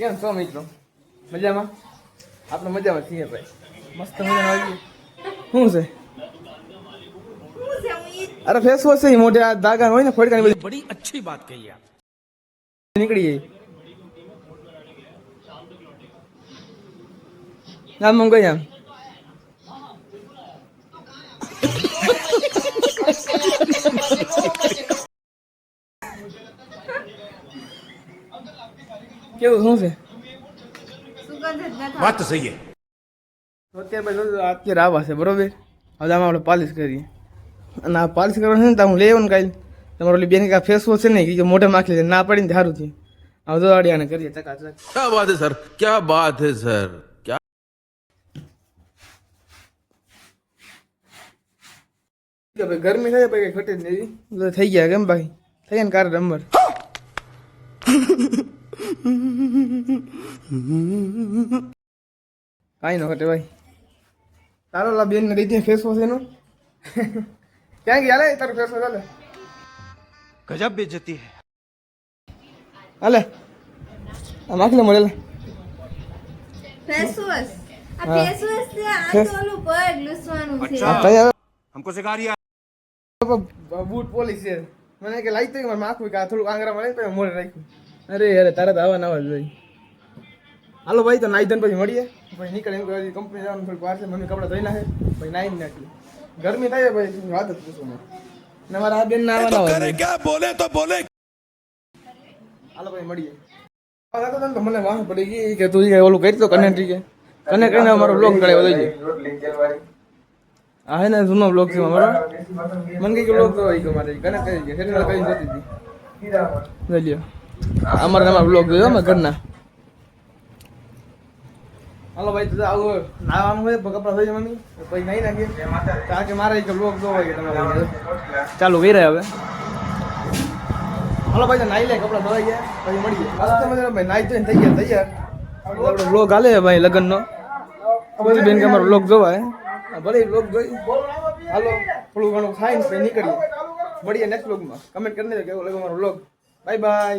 કેમ છો મિત્રો? મજામાં? આપણે મજામાં છીએ ભાઈ. મસ્ત મજામાં આવી. શું છે? અરે ફેસ વોશ છે મોઢે આ દાગા હોય ને ફોડકાની બધી. बड़ी अच्छी बात कही आप. નીકળી ગઈ. નામ મંગાઈ આમ. કેવું શું છે? बात तो सही है. તો અત્યારે આવા છે બરોબર. હવે આમાં આપણે પાલિશ કરીએ અને આ પાલિશ કરવાનું છે ને તો હું લઈ આવું ને કાલે તમારો ઓલી બેન કાંઈ ફેસ વોશ છે ને કે મોઢે માખી લે ના પડીને સારું થયું. હવે તો અડિયાને કરીએ ચકાચક. क्या बात है सर, क्या बात है सर, क्या ભાઈ ગરમી થાય ભાઈ કઈ ઘટે જ નહીં. થઈ ગયા કેમ ભાઈ થઈ ગયા ને કાર નંબર. કાંઈ ન ઘટે ભાઈ. તારો લા બેન ને દઈ ફેસ વોશ એનું. ક્યાં ગયા લે તારું ફેસ વોશ હાલે गजब बेइज्जती है. હાલે આ માખલે મળે ફેસ વોશ આ હા. ફેસ વોશ છે આ તો ઓલું પગ લૂસવાનું છે તઈ हमको सिखा रही है. હવે બૂટ પોલીસ છે મને કે લાઈ તો મારે માખું કે આ થોડું આંગરા મળે તો મોડે રાખ્યું. અરે અરે તારે તો આવા ના આવવા જોઈએ. હાલો ભાઈ તો નાઈ ધન પછી મળીએ ભાઈ નીકળે એમ કે કંપની જવાનું થોડીક વાર છે મમ્મી કપડાં ધોઈ નાખે ભાઈ નાઈ નાખી ગરમી થાય ભાઈ વાત જ પૂછો ને મારા આ બેન ના આવવાના હોય क्या बोले तो बोले. હાલો ભાઈ મળીએ. તો મને વાહ પડી ગઈ કે તું ઓલું કરી તો કનેક્ટ કે કનેક્ટ કરીને અમારો બ્લોગ ચડાવ્યો દઈ આ હે ને જૂનો બ્લોગ છે અમારો મને કઈ બ્લોગ તો આવી ગયો મારે કનેક્ટ કરી ગયા સેટલ કરીને જતી હતી લઈ લ્યો અમારા બ્લોગ જોયો અમે ઘરના. હાલો ભાઈ તો આવું નાવાનું હોય કપડા થઈ જાય મમ્મી પછી નાઈ નાખીએ કારણ કે મારે એક બ્લોગ જોવા કે તમારે ચાલુ કરી રહ્યા હવે. હાલો ભાઈ તો નાઈ લે કપડા ધોવાઈ ગયા પછી મળીએ. ભાઈ નાઈ તો થઈ ગયા તૈયાર આપણો બ્લોગ હાલે ભાઈ લગ્નનો બધી બેન કે અમારો બ્લોગ જોવાય ભલે બ્લોગ જોઈ હાલો થોડું ઘણું ખાઈને પછી નીકળીએ મળીએ નેક્સ્ટ બ્લોગમાં. કમેન્ટ કરીને કેવો લાગ્યો અમારો બ્લોગ. Bye bye.